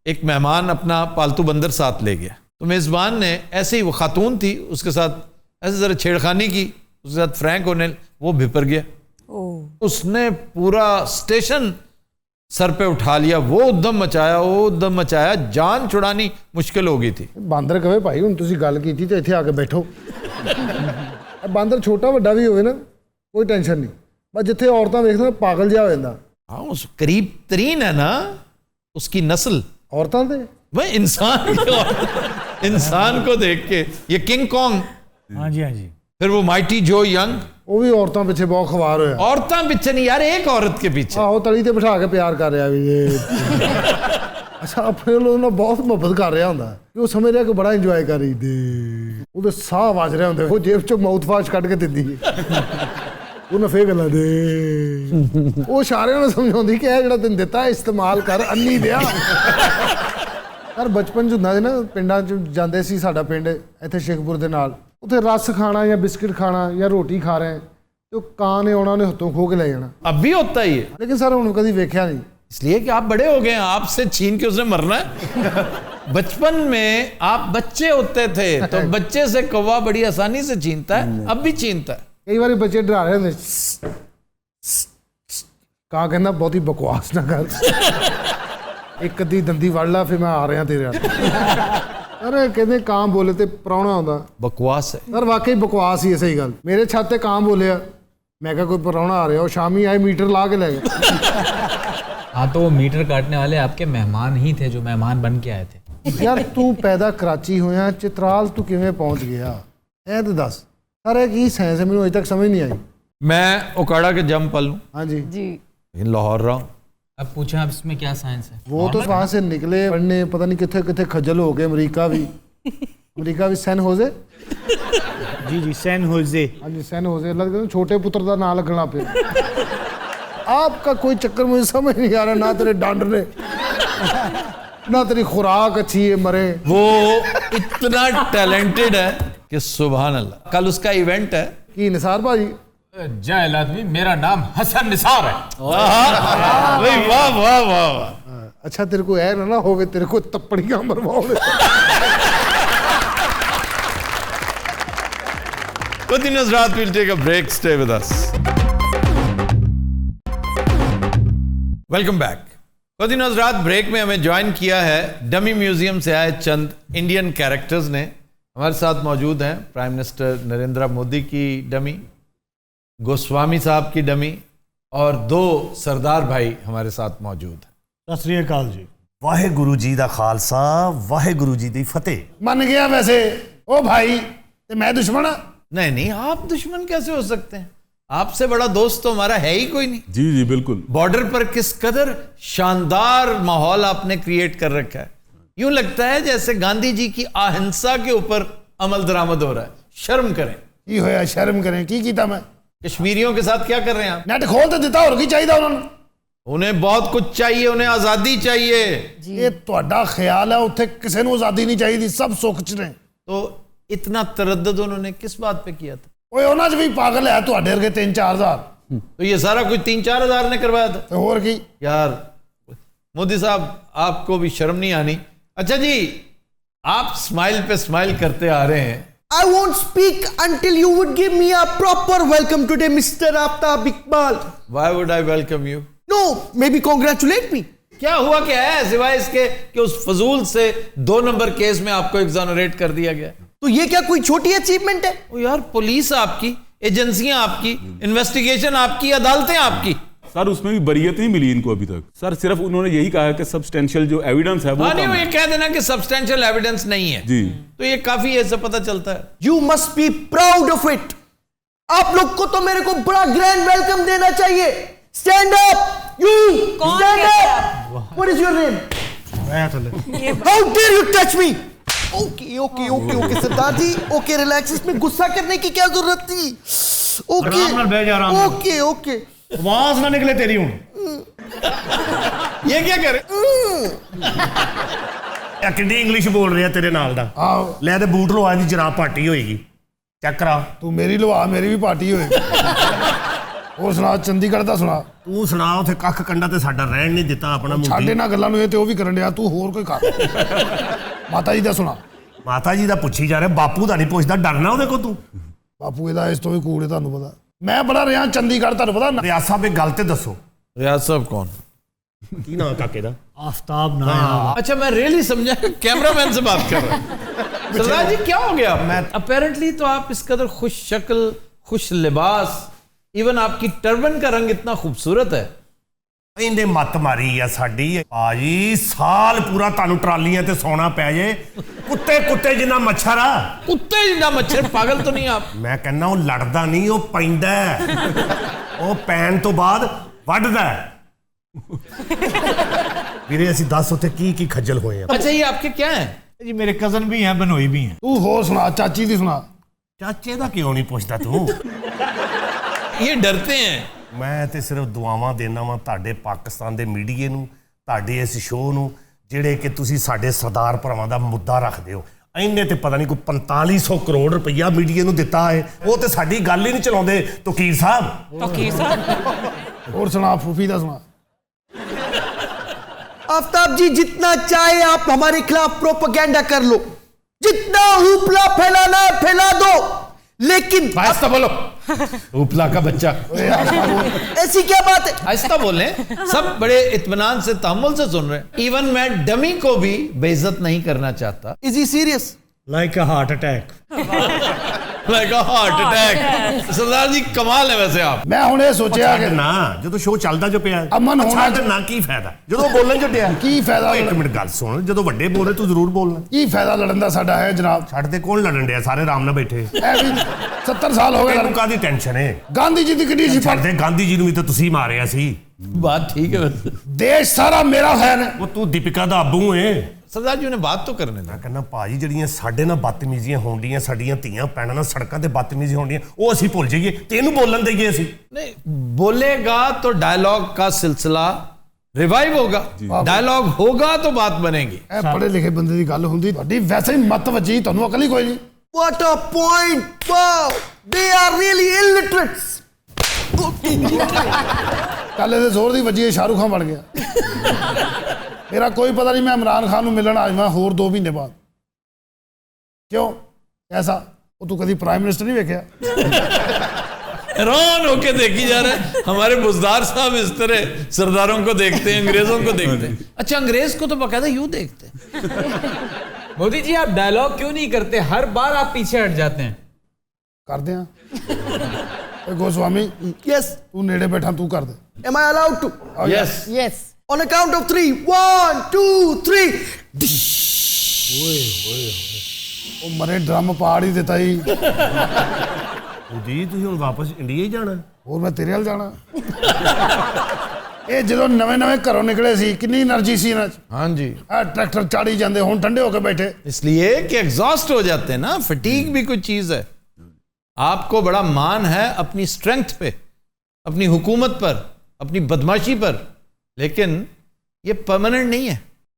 एक मेहमान अपना पालतू बंदर साथ ले गया। तो मेज़बान ने ऐसे ही, वो खातून थी, उसके साथ ऐसे ज़रा छेड़खानी की, उसके साथ फ्रैंक होने, वो भिपर गया। उसने पूरा स्टेशन सर पे उठा लिया, वो उद्दम मचाया, जान छुड़ानी मुश्किल हो गई थी। ਬਾਂਦਰ ਕਹੇ ਭਾਈ ਹੁਣ ਤੁਸੀਂ ਗੱਲ ਕੀਤੀ ਤੇ ਇੱਥੇ ਆ ਕੇ ਬੈਠੋ। ਬਾਂਦਰ ਛੋਟਾ ਵੱਡਾ ਵੀ ਹੋਵੇ ਨਾ, ਕੋਈ ਟੈਨਸ਼ਨ नहीं, बस जिथे औरतां देखदा पागल जिहा हो जांदा। हाँ, उस करीब तरीन है ना उसकी नस्ल औरतां दे, भाई इंसान को देख के ये किंग कॉन्ग। हाँ जी, हाँ जी। फिर वो माइटी जो यंग, वो भी औरतां पीछे बहुत खवार होया। औरतां पीछे नहीं यार, एक औरत के पीछे। आहो तली ते बिठा के प्यार कर रहा भी ये। अच्छा अपने लोगों ਨਾਲ बहुत ਮੁਹੱਬਤ ਕਰ ਰਿਹਾ ਹੁੰਦਾ ਕਿ ਉਹ ਸਮਝ ਰਿਹਾ ਕਿ ਬੜਾ ਇੰਜੋਏ ਕਰ ਰਹੀ ਤੇ ਉਹਦੇ ਸਾਹ ਵੱਜ ਰਹੇ ਹੁੰਦੇ, ਉਹ ਜੇਬ ਚੋਂ ਮਾਊਥ ਵਾਸ਼ ਕੱਢ ਕੇ ਦਿੰਦੀ ਹੈ। ਉਹਨੇ ਫੇਰ ਗੱਲਾਂ ਦੇ ਉਹ ਸਾਰਿਆਂ ਨੂੰ ਸਮਝਾਉਂਦੀ ਕਿ ਇਹ ਜਿਹੜਾ ਤੈਨੂੰ ਦਿੱਤਾ ਇਸਤੇਮਾਲ ਕਰ ਅੰਨੀ ਦਿਆ। ਯਾਰ ਬਚਪਨ 'ਚ ਹੁੰਦਾ ਸੀ ਨਾ, ਪਿੰਡਾਂ 'ਚ ਜਾਂਦੇ ਸੀ, ਸਾਡਾ ਪਿੰਡ ਇੱਥੇ ਸ਼ੇਖਪੁਰ ਦੇ ਨਾਲ, ਉੱਥੇ ਰਸ ਖਾਣਾ ਜਾਂ ਬਿਸਕਿਟ ਖਾਣਾ ਜਾਂ ਰੋਟੀ ਖਾ ਰਹੇ ਤੇ ਉਹ ਕਾਂ ਨੇ ਆਉਣਾ, ਉਹਨੇ ਹੱਥੋਂ ਖੋਹ ਕੇ ਲੈ ਜਾਣਾ। अब भी होता ही है, ਲੇਕਿਨ ਸਰ ਹੁਣ ਕਦੀ ਵੇਖਿਆ ਨਹੀਂ। इसलिए कि आप बड़े हो गए हैं, आपसे छीन के उसने मरना है। बचपन में आप बच्चे होते थे तो बच्चे से कौवा बड़ी आसानी से छीनता है, अब भी छीनता है। ਕਈ ਵਾਰੀ ਬੱਚੇ ਡਰਾ ਰਹੇ ਹੁੰਦੇ, ਕਾਂ ਕਹਿੰਦਾ ਬਹੁਤੀ ਬਕਵਾਸ ਨਾ ਕਰ, ਇੱਕ ਅੱਧੀ ਦੰਦੀ ਵੜ ਲਾ, ਫਿਰ ਮੈਂ ਆ ਰਿਹਾ ਤੇਰੇ ਨਾਲ। ਅਰੇ ਕਹਿੰਦੇ ਕਾਂ ਬੋਲੇ ਤੇ ਪ੍ਰਾਹੁਣਾ ਆਉਂਦਾ, बकवास है। ਸਰ ਵਾਕਈ ਬਕਵਾਸ ਹੀ ਹੈ, ਸਹੀ ਗੱਲ। ਮੇਰੇ ਛੱਤ ਤੇ ਕਾਂ ਬੋਲਿਆ, ਮੈਂ ਕਿਹਾ ਕੋਈ ਪ੍ਰਾਹੁਣਾ ਆ ਰਿਹਾ, ਉਹ ਸ਼ਾਮੀ ਆਏ ਮੀਟਰ ਲਾ ਕੇ ਲੈ ਗਿਆ। हाँ तो वो मीटर काटने वाले आपके मेहमान ही थे, जो मेहमान बन के आए थे। ਯਾਰ ਤੂੰ ਪੈਦਾ ਕਰਾਚੀ ਹੋਇਆ, ਚਿਤਰਾਲ ਤੂੰ ਕਿਵੇਂ ਪਹੁੰਚ ਗਿਆ, ਇਹ ਤਾਂ ਦੱਸ। ਸਰ ਇਹ ਕੀ ਸਾਇੰਸ ਹੈ, ਮੈਨੂੰ ਅਜੇ ਤੱਕ ਸਮਝ ਨਹੀਂ ਆਈ। मैं उकाड़ा के जम पल लूं, हाँ जी जी, लेकिन लाहौर रहा हूं। अब पूछा अब इसमें क्या साइंस है? वो तो वहाँ से निकले पढ़ने, पता नहीं कितने कितने खजल हो गए। अमेरिका भी सैन होजे। जी जी, सैन होजे। हाँ जी सैन होजे, लगता है छोटे पुत्र का नाम लगना पे। आपका कोई चक्कर मुझे समझ नहीं आ रहा, ना तेरे डांड ने ना तेरी खुराक अच्छी है, मरे वो इतना टैलेंटेड है कि सुभान अल्लाह। कल उसका इवेंट है कि निसार भाजी। जय लादमी, मेरा नाम हसन निसार है। भाई वाह वाह वाह वाह। अच्छा तेरे को ऐ ना होवे, तेरे को तप्पड़ियां मरवाओ। Continuous Raat, we'll take a break. Stay with us. Welcome back. Continuous रात ब्रेक में हमें ज्वाइन किया है डमी म्यूजियम से आए चंद इंडियन कैरेक्टर्स ने। हमारे साथ मौजूद हैं प्राइम मिनिस्टर नरेंद्र मोदी की डमी, गोस्वामी साहब की डमी, और दो सरदार भाई हमारे साथ मौजूद हैं। सत श्री अकाल जी। ਵਾਹਿਗੁਰੂ ਜੀ ਦਾ ਖਾਲਸਾ, ਵਾਹਿਗੁਰੂ ਜੀ ਦੀ ਫਤਿਹ। मन गया वैसे ओ भाई, ते मैं दुश्मन हाँ? नहीं नहीं, आप दुश्मन कैसे हो सकते हैं? आपसे बड़ा दोस्त तो हमारा है ही कोई नहीं। जी जी बिल्कुल। बॉर्डर पर किस कदर शानदार माहौल आपने क्रिएट कर रखा है, यूं लगता है जैसे गांधी जी की अहिंसा के ऊपर अमल दरामद हो रहा है। शर्म करें। की होया, शर्म करें, की कीता मैं? कश्मीरियों के साथ क्या कर रहे हैं आप? नेट खोल तो दिता, और की चाहिए उन्होंने? उन्हें बहुत कुछ चाहिए, उन्हें आजादी चाहिए। ये ਤੁਹਾਡਾ ख्याल है उत्थे किसी ਨੂੰ आजादी नहीं चाहिए, सब सुख च ने। तो इतना तरद्दुद उन्होंने किस बात पे किया था? ओए ਉਹਨਾਂ 'ਚ ਵੀ पागल है ਤੁਹਾਡੇ ਵਰਗੇ 3-4 हज़ार। तो ये सारा कुछ 3-4 हज़ार ने करवाया था। तो और की यार मोदी साहब, आपको भी शर्म नहीं आनी? अच्छा जी, आप स्माइल पे स्माइल करते आ रहे हैं। I won't speak until you would give me a proper welcome today, Mr. Aftab Iqbal. Why would I welcome you? No, maybe congratulate me. क्या हुआ क्या है सिवाय इसके कि उस फजूल से 2 नंबर केस में आपको एग्जोनरेट कर दिया गया? तो ये क्या कोई छोटी अचीवमेंट है? ओ यार, पुलिस आपकी, एजेंसियां आपकी, इन्वेस्टिगेशन आपकी, अदालतें आपकी। सर उसमें भी बरियत नहीं मिली इनको अभी तक। सर सिर्फ उन्होंने यही कहा कि सब्सटेंशियल जो एविडेंस है वो नहीं, वो ये कह देना कि सब्सटेंशियल एविडेंस नहीं है जी, तो ये काफी है, ऐसा पता चलता है। You must be proud of it. आप लोग को तो मेरे को बड़ा ग्रैंड वेलकम देना चाहिए। Stand up, you. Stand up. What is your name? How dare you touch me? Okay, Sardar ji, okay, relax. इसमें गुस्सा करने की क्या जरूरत थी? आराम नाल बैठ जा, आराम नाल। Okay. आवाज ना निकले तेरी हूं। ये क्या करे? ਇਹ ਕਿੰਨੀ ਇੰਗਲਿਸ਼ ਬੋਲ ਰਿਹਾ ਤੇਰੇ ਨਾਲ ਦਾ। ਆਹੋ, ਲੈ ਤੇ ਬੂਟ ਲਵਾ, ਦੀ ਜਰਾਬ ਪਾਟੀ ਹੋਏਗੀ, ਚੈੱਕ ਕਰਾ। ਤੂੰ ਮੇਰੀ ਲਵਾ, ਮੇਰੀ ਵੀ ਪਾਰਟੀ ਹੋਏ। ਹੋਰ ਸੁਣਾ, ਚੰਡੀਗੜ੍ਹ ਦਾ ਸੁਣਾ। ਤੂੰ ਸੁਣਾ, ਉਥੇ ਕੱਖ ਕੰਡਾ ਤੇ ਸਾਡਾ ਰਹਿਣ ਨਹੀਂ ਦਿੱਤਾ ਆਪਣਾ ਛੱਡ ਮੁੰਡੀ। ਇਹਨਾਂ ਗੱਲਾਂ ਨੂੰ, ਇਹ ਤੇ ਉਹ ਵੀ ਕਰਨ ਡਿਆ, ਤੂੰ ਹੋਰ ਕੋਈ ਕਰ। ਮਾਤਾ ਜੀ ਦਾ ਸੁਣਾ। ਮਾਤਾ ਜੀ ਦਾ ਪੁੱਛੀ ਜਾ ਰਿਹਾ, ਬਾਪੂ ਦਾ ਨਹੀਂ ਪੁੱਛਦਾ, ਡਰਨਾ ਉਹਦੇ ਕੋ ਤੂੰ? ਬਾਪੂ ਇਹਦਾ ਇਸ ਤੋਂ ਵੀ ਕੂੜੇ, ਤੁਹਾਨੂੰ ਪਤਾ। ਮੈਂ ਬੜਾ ਰਿਹਾ ਚੰਡੀਗੜ੍ਹ, ਤੁਹਾਨੂੰ ਪਤਾ। ਰਿਆਜ਼ ਸਾਹਿਬ ਇਹ ਗੱਲ ਤੇ ਦੱਸੋ, रियाज साहब कौन? ਕੀ ਨਾਂ ਕਾਕੇ ਦਾ? आफ्ताब ना है। अच्छा, मैं रियली समझा कैमरामैन से बात कर रहा हूं। सरदार जी क्या हो गया? मैं अपेरेंटली तो आप इस कदर खुश शक्ल, खुश लिबास, इवन आपकी टर्बन का रंग इतना खूबसूरत है। ਇਹਦੇ ਮੱਤ ਮਾਰੀ ਆ ਸਾਡੀ ਭਾਜੀ, ਸਾਲ ਪੂਰਾ ਤੁਹਾਨੂੰ ਟਰਾਲੀਆਂ ਤੇ ਸੌਣਾ ਪੈ ਜੇ। ਕੁੱਤੇ ਜਿੰਨਾ ਮੱਛਰ ਆ। कुत्ते जितना मच्छर, पागल तो नहीं आप? ਮੈਂ ਕਹਿੰਦਾ ਉਹ ਲੜਦਾ ਨਹੀਂ, ਉਹ ਪੈਂਦਾ ਹੈ। ਉਹ ਪੈਣ ਤੋਂ ਬਾਅਦ ਵੱਢਦਾ ਹੈ। ਵੀਰੇ ਅਸੀਂ ਦੱਸ ਉੱਥੇ ਕੀ ਖੱਜਲ ਹੋਏ ਆ। अच्छा, ये आपके क्या है? जी मेरे कजन भी हैं, बनोई भी हैं। ਤੂੰ ਹੋਰ ਸੁਣਾ, ਚਾਚੀ ਦੀ ਸੁਣਾ। ਚਾਚੇ ਦਾ ਕਿਉਂ ਨਹੀਂ ਪੁੱਛਦਾ ਤੂੰ? ये डरते हैं। ਮੈਂ ਤੇ ਸਿਰਫ ਦੁਆਵਾਂ ਦੇਣਾ ਵਾਂ ਤੁਹਾਡੇ ਪਾਕਿਸਤਾਨ ਦੇ ਮੀਡੀਏ ਨੂੰ, ਤੁਹਾਡੇ ਇਸ ਸ਼ੋਅ ਨੂੰ, ਜਿਹੜੇ ਕਿ ਤੁਸੀਂ ਸਾਡੇ ਸਰਦਾਰ ਭਰਾਵਾਂ ਦਾ ਮੁੱਦਾ ਰੱਖਦੇ ਹੋ। ਇੰਨੇ ਤੇ ਪਤਾ ਨਹੀਂ ਕੋਈ 4500 ਕਰੋੜ ਰੁਪਈਆ ਮੀਡੀਆ ਨੂੰ ਦਿੱਤਾ ਹੈ, ਉਹ ਤੇ ਸਾਡੀ ਗੱਲ ਹੀ ਨਹੀਂ ਚਲਾਉਂਦੇ। ਤੌਕੀਰ ਸਾਹਿਬ और सुना फूफी का सुना। आफ्ताब जी जितना चाहे आप हमारे खिलाफ प्रोपेगेंडा कर लो, जितना हुपला फैलाना है फैला दो, लेकिन आहिस्ता बोलो। उपला का बच्चा, ऐसी क्या बात है? आहिस्ता बोले। सब बड़े इत्मीनान से तहम्मुल से सुन रहे हैं। इवन मैं डमी को भी बेइज्जत नहीं करना चाहता। Is he serious? Like a heart attack. Like a heart attack. सरदार जी कमाल है वैसे आप। मैं हुणे सोचिया कि ਨਾ ਜਦੋਂ ਸ਼ੋਅ ਚੱਲਦਾ ਜੋ ਪਿਆ ਅਮਨ ਹੋਣਾ ਤੇ ਨਾ ਕੀ ਫਾਇਦਾ ਜਦੋਂ ਬੋਲਣ ਚ ਡਿਆ। ਕੀ ਫਾਇਦਾ? ਇੱਕ ਮਿੰਟ ਗੱਲ ਸੁਣ, ਜਦੋਂ ਵੱਡੇ ਬੋਲ ਰਹੇ ਤੂੰ ਜ਼ਰੂਰ ਬੋਲਣਾ। ਕੀ ਫਾਇਦਾ ਲੜਨ ਦਾ ਸਾਡਾ ਹੈ ਜਨਾਬ? ਛੱਡ ਦੇ, ਕੌਣ ਲੜਨ ਡਿਆ? ਸਾਰੇ ਆਰਾਮ ਨਾਲ ਬੈਠੇ। ਇਹ ਵੀ 70 ਸਾਲ ਹੋ ਗਏ ਤੈਨੂੰ ਕਾਹਦੀ ਟੈਨਸ਼ਨ ਹੈ? ਗਾਂਧੀ ਜੀ ਦੀ ਕਿੱਡੀ ਸੀ ਛੱਡ ਦੇ, ਗਾਂਧੀ ਜੀ ਨੂੰ ਵੀ ਤਾਂ ਤੁਸੀਂ ਮਾਰਿਆ ਸੀ। बात ठीक है वैसे। ਦੇਸ਼ ਸਾਰਾ ਮੇਰਾ ਫੈਨ ਹੈ। ਉਹ ਤੂੰ ਦੀਪਿਕਾ ਦਾ ਆਬੂ ਹੈ। सरदार जी ने बात तो करने ਮੈਂ ਕਹਿੰਦਾ ਭਾਜੀ ਜਿਹੜੀਆਂ ਸਾਡੇ ਨਾਲ ਬਦਤਮੀਜ਼ੀਆਂ ਹੋਣਡੀਆਂ, ਸਾਡੀਆਂ ਧੀਆਂ ਭੈਣਾਂ ਨਾਲ ਸੜਕਾਂ ਤੇ ਬਦਤਮੀਜ਼ੀ ਹੋਣਡੀਆਂ, ਉਹ ਅਸੀਂ ਭੁੱਲ ਜਾਈਏ ਤੇ ਇਹਨੂੰ ਬੋਲਣ ਦੇਈਏ ਅਸੀਂ। नहीं बोलेगा तो डायलॉग का सिलसिला रिवाइव होगा, डायलॉग होगा तो बात बनेगी। ਇਹ ਪੜ੍ਹੇ ਲਿਖੇ ਬੰਦੇ ਦੀ ਗੱਲ ਹੁੰਦੀ, ਤੁਹਾਡੀ ਵੈਸੇ ਹੀ ਮੱਤ ਵੱਜੀ, ਤੁਹਾਨੂੰ ਅਕਲ ਹੀ ਕੋਈ ਨਹੀਂ। What a point! Wow, they are really illiterates. ਕੱਲ ਇਹਦੇ ਜ਼ੋਰ ਦੀ ਵੱਜੀ, ਸ਼ਾਹਰੁਖ ਖਾਨ ਬਣ ਗਿਆ। मेरा कोई पता नहीं, मैं इमरान खान ਨੂੰ ਮਿਲਣ ਆ ਜਾਵਾਂ ਹੋਰ 2 ਮਹੀਨੇ ਬਾਅਦ। क्यों ऐसा? वो तू कभी प्राइम मिनिस्टर नहीं वेख्या? हैरान होके देखी जा रहा है। हमारे बुजदार साहब इस तरह सरदारों को देखते हैं, अंग्रेजों को देखते हैं। अच्छा, अंग्रेज को तो बकायदा यूं देखते हैं। मोदी जी आप डायलॉग क्यों नहीं करते? हर बार आप पीछे हट जाते हैं। कर दे गोस्वामी। Yes. तू नेड़े बैठा, तू कर दे। Am I allowed to? Yes yes. On a count of 3, 1, 2, 3. ਉਹ ਮਰੇ ਡਰਮ ਪਾੜ ਹੀ ਦਿੱਤਾ ਜੀ। ਜੀ ਤੁਸੀਂ ਹੁਣ ਵਾਪਸ ਇੰਡੀਆ ਹੀ ਜਾਣਾ? ਹੋਰ ਮੈਂ ਤੇਰੇ ਵੱਲ ਜਾਣਾ। ਇਹ ਜਦੋਂ ਨਵੇਂ ਘਰੋਂ ਨਿਕਲੇ ਸੀ, ਕਿੰਨੀ એનર્ਜੀ ਸੀ ਇਹਨਾਂ 'ਚ। हाँ जी, ਆ ਟਰੈਕਟਰ ਚਾੜੀ ਜਾਂਦੇ, ਹੁਣ ਠੰਡੇ ਹੋ ਕੇ ਬੈਠੇ। इसलिए कि एग्जॉस्ट हो जाते हैं ना। फटीग भी कोई चीज है। आपको बड़ा मान है अपनी स्ट्रेंथ पे, अपनी हुकूमत पर, अपनी बदमाशी पर, लेकिन ये परमानेंट नहीं है।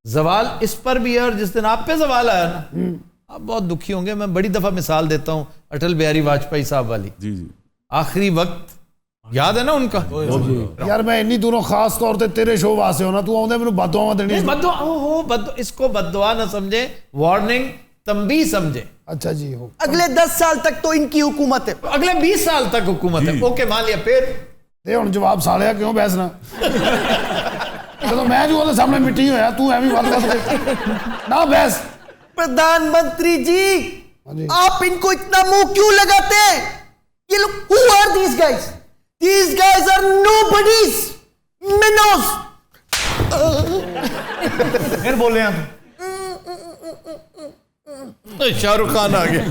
जवाल इस पर भी है, और जिस दिन आप पे जवाल आया ना, आप बहुत दुखी होंगे। मैं बड़ी दफा मिसाल देता हूं अटल बिहारी वाजपेयी साहब वाली। जी जी, आखिरी वक्त याद है ना उनका? यार मैं इन्नी दूरों खास तौर पे तेरे शो वास्ते होना, तू आउंदे मैनू बददुआवां देनी। बददुआ इसको बददुआ ना समझे, वार्निंग तंबीह समझे। अच्छा जी हो। अगले 10 साल तक तो इनकी हुकूमत है, अगले 20 साल तक हुकूमत है। ओके मान लिया, फिर ते हुण जवाब सालिया क्यों बहसना? ਜਦੋਂ ਮੈਂ ਜੋ ਉਹਦੇ ਸਾਹਮਣੇ ਮਿੱਟੀ ਹੋਇਆ, ਤੂੰ ਐਵੇਂ ਵੱਧ ਕੇ ना बहस। प्रधानमंत्री जी, जी। आप इनको इतना मुंह क्यों लगाते हैं? ये लोग, who are these guys? These guys are nobodies, minnows. फिर बोले आप शाहरुख खान आ गया।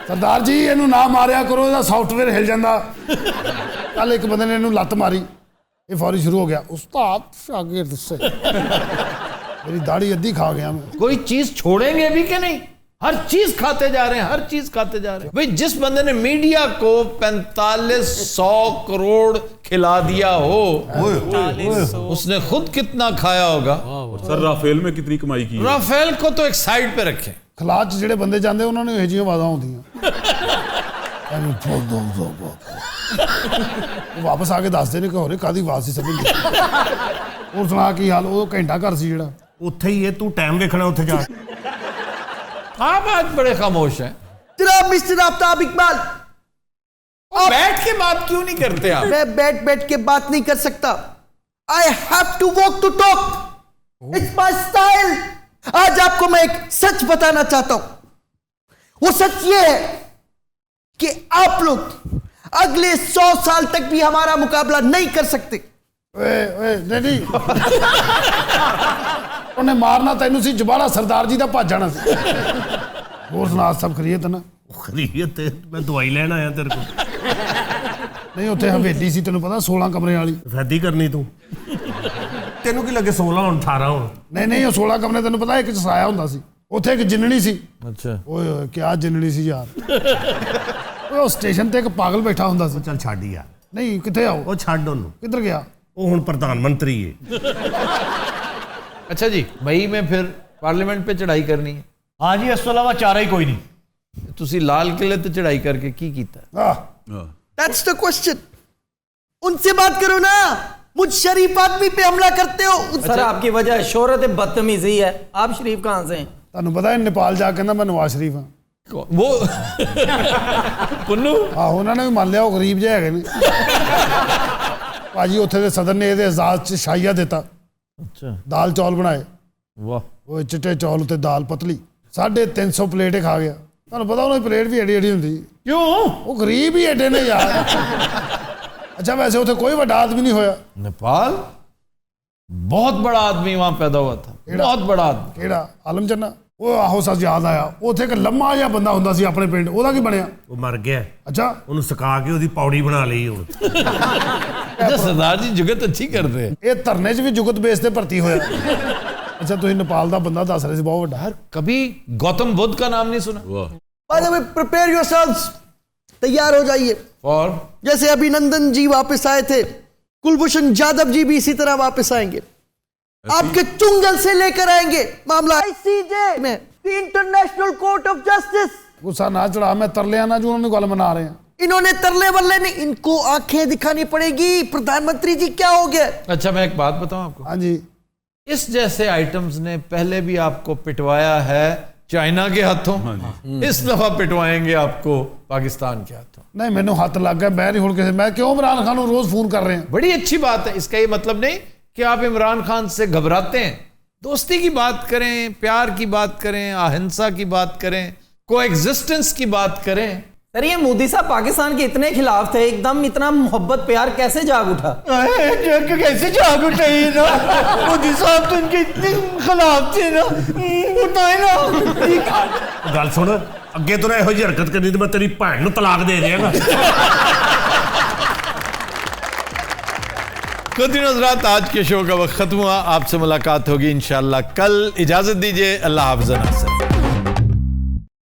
सरदार जी ਇਹਨੂੰ ਨਾ ਮਾਰਿਆ ਕਰੋ, ਇਹਦਾ ਸੌਫਟਵੇਅਰ ਹਿਲ ਜਾਂਦਾ। ਕੱਲ ਇੱਕ ਬੰਦੇ ਨੇ ਇਹਨੂੰ ਲੱਤ ਮਾਰੀ, ਇਹ ਫੌਰੀ शुरू हो गया, उस्ताद शागिर्द से। मेरी दाढ़ी अद्धी खा गया मैं। कोई चीज छोड़ेंगे भी कि नहीं? हर चीज खाते जा रहे हैं, हर चीज खाते जा रहे हैं। भाई जिस बंदे ने मीडिया को 4500 करोड़ खिला दिया हो, उसने खुद कितना खाया होगा। सर राफेल में कितनी कमाई की है? राफेल को तो एक साइड पे रखें। ਖਲਾਅ 'ਚ ਜਿਹੜੇ ਬੰਦੇ ਜਾਂਦੇ ਉਹਨਾਂ ਨੂੰ ਇਹੋ ਜਿਹੀਆਂ ਆਵਾਜ਼ਾਂ ਆਉਂਦੀਆਂ। ਉਹ ਵਾਪਸ ਆ ਕੇ ਦੱਸਦੇ ਨੇ ਕਿ ਹੋਰੇ ਕਾਦੀ ਆਵਾਜ਼ ਸੀ ਸਮਝ ਨਹੀਂ। ਹੋਰ ਸੁਣਾ ਕੀ ਹਾਲ? ਉਹ ਘੰਟਾ ਘਰ ਸੀ ਜਿਹੜਾ। ਉੱਥੇ ਹੀ ਹੈ, ਤੂੰ ਟਾਈਮ ਵੇਖਣਾ ਉੱਥੇ ਜਾ। आप आज बड़े खामोश हैं। जनाब मिस्टर आफ्ताब इकबाल, बैठ के बात क्यों नहीं करते आप? मैं बैठ के बात नहीं कर सकता। I have to walk to talk. It's my style. आज आपको मैं एक सच बताना चाहता हूं। वो सच ये है कि आप लोग अगले 100 साल तक भी हमारा मुकाबला नहीं कर सकते। नहीं ਉਹਨੇ ਮਾਰਨਾ ਤੈਨੂੰ ਸੀ, ਜਬਾੜਾ ਸਰਦਾਰ ਜੀ ਦਾ ਭੱਜ ਜਾਣਾ ਸੀ। ਹੋਰ ਸੁਣਾ, ਸਭ ਖਰੀਅਤ ਨਾ? ਖਰੀਅਤ? ਮੈਂ ਦਵਾਈ ਲੈਣ ਆਇਆ ਤੇਰੇ ਕੋਲ। ਨਹੀਂ ਉੱਥੇ ਹਵੇਲੀ ਸੀ, ਤੈਨੂੰ ਪਤਾ 16 ਕਮਰਿਆਂ ਵਾਲੀ। ਫੈਦੀ ਕਰਨੀ ਤੂੰ। ਤੈਨੂੰ ਕੀ ਲੱਗੇ 16 ਹੁਣ 18 ਹੁਣ? ਨਹੀਂ ਉਹ 16 ਕਮਰੇ, ਤੈਨੂੰ ਪਤਾ ਇੱਕ ਚ ਸਾਇਆ ਹੁੰਦਾ ਸੀ, ਉੱਥੇ ਇੱਕ ਜਿੰਨਣੀ ਸੀ। अच्छा, ਓਏ ਕੀ ਜਿੰਨਣੀ ਸੀ ਯਾਰ। ਉਹ ਸਟੇਸ਼ਨ ਤੇ ਇੱਕ ਪਾਗਲ ਬੈਠਾ ਹੁੰਦਾ ਸੀ। ਚੱਲ ਛੱਡ ਯਾਰ, ਨਹੀਂ ਕਿੱਥੇ ਆਓ ਉਹ ਛੱਡ ਉਹਨੂੰ, ਕਿੱਧਰ ਗਿਆ ਉਹ ਹੁਣ ਪ੍ਰਧਾਨ ਮੰਤਰੀ ਹੈ। अच्छा जी, मई में फिर पार्लियामेंट पे चढ़ाई करनी है। हाँ जी, इस तो अलावा चारा ही कोई नहीं। तुसी लाल किले ते चढ़ाई करके की कीता? That's the question. उनसे बात करो ना, मुझ शरीफ आदमी पे हमला करते हो। सर आपकी वजह शोहरत बदतमीजी है। आप शरीफ कहाँ से हैं? ਤੁਹਾਨੂੰ ਪਤਾ ਹੈ ਨੇਪਾਲ ਜਾ ਕੇ ਕਹਿੰਦਾ ਮੈਂ ਨਵਾਜ਼ ਸ਼ਰੀਫ ਹਾਂ। वो पुन्नू ਆਹੋ ਉਹਨਾਂ ਨੇ ਵੀ ਮੰਨ ਲਿਆ ਉਹ ਗਰੀਬ ਜਿਹੇ ਹੈਗੇ ਨੇ। ਭਾਜੀ ਉੱਥੇ ਦੇ ਸਦਨ ਨੇ ਇਹਦੇ ਇਜਾਜ਼ਤ 'ਚ ਸ਼ਾਹੀਆ ਦਿੱਤਾ। अच्छा, ਦਾਲ ਚੌਲ ਬਣਾਏ, वाह, ਉਹ ਚਿੱਟੇ ਚੌਲ ਉੱਤੇ ਦਾਲ ਪਤਲੀ, 350 ਪਲੇਟ ਹੀ ਖਾ ਗਿਆ। ਤੁਹਾਨੂੰ ਪਤਾ ਉਹਨਾਂ ਦੀ ਪਲੇਟ ਵੀ ਐਡੀ ਐਡੀ ਹੁੰਦੀ। क्यों? ਉਹ ਗਰੀਬ ਹੀ ਐਡੇ ਨੇ ਯਾਰ। अच्छा वैसे उसे कोई बड़ा आदमी नहीं होया। नेपाल बहुत बड़ा आदमी वहां पैदा हुआ था, बहुत बड़ा आदमी। ਕਿਹੜਾ ਆਲਮ ਚੰਨਾ? ਉਹ ਆਹੋ ਸੱਚ ਯਾਦ ਆਇਆ, ਉੱਥੇ ਇੱਕ ਲੰਮਾ ਜਿਹਾ ਬੰਦਾ ਹੁੰਦਾ ਸੀ ਆਪਣੇ ਪਿੰਡ, ਉਹਦਾ ਕੀ ਬਣਿਆ? ਉਹ ਮਰ ਗਿਆ। ਅੱਛਾ, ਉਹਨੂੰ ਸੁਕਾ ਕੇ ਉਹਦੀ ਪੌੜੀ ਬਣਾ ਲਈ ਹੁਣ। अच्छा सरदार जी जुगत अच्छी करते हैं। ਇਹ ਧਰਨੇ 'ਚ ਵੀ ਜੁਗਤ ਬੇਸ ਤੇ ਭਰਤੀ ਹੋਇਆ। ਅੱਛਾ ਤੁਸੀਂ ਨੇਪਾਲ ਦਾ ਬੰਦਾ ਦੱਸ ਰਹੇ ਸੀ ਬਹੁਤ ਵੱਡਾ। कभी गौतम बुद्ध का नाम नहीं सुना? By the way, prepare yourselves. तैयार हो जाइए। और जैसे अभिनंदन जी वापस आए थे, कुलभूषण जाधव जी भी इसी तरह वापस आएंगे। आपके चुंगल से लेकर आएंगे मामला ICJ में, इंटरनेशनल कोर्ट ऑफ जस्टिस। गुस्सा ना चढ़ा, मैं तरलिया ना जो उन्होंने गल मना रहे हैं। इन्होंने तरले बल्ले नहीं, इनको आंखें दिखानी पड़ेगी। प्रधानमंत्री जी क्या हो गया? अच्छा मैं एक बात बताऊं आपको। हाँ जी, इस जैसे आइटम्स ने पहले भी आपको पिटवाया है चाइना के हाथों, इस दफा पिटवाएंगे आपको पाकिस्तान के हाथों। नहीं मैंने हाथ लग गया, मैं नहीं हुण किसी, मैं क्यों इमरान खान को रोज फोन कर रहे हैं? बड़ी अच्छी बात है, इसका ये मतलब नहीं कि आप इमरान खान से घबराते हैं। दोस्ती की बात करें, प्यार की बात करें, अहिंसा की बात करें, कोएग्जिस्टेंस की बात करें। सर ये मोदी साहब पाकिस्तान के इतने खिलाफ थे, एकदम इतना मोहब्बत प्यार कैसे जाग उठा? कैसे जाग उठे ना? मोदी साहब तो इनके इतने खिलाफ थे ना, बताए ना। ਗੱਲ ਸੁਣ, ਅੱਗੇ ਤੋਂ ਇਹੋ ਜਿਹੀ ਹਰਕਤ ਕਰਨੀ ਤੇ ਮੈਂ ਤੇਰੀ ਭੈਣ ਨੂੰ ਤਲਾਕ ਦੇ ਦੇਵਾਂਗਾ। कुछ हज़रात, आज के शो का वक्त खत्म हुआ। आपसे मुलाकात होगी इंशाल्लाह कल। इजाजत दीजिए, अल्लाह हाफ़िज़।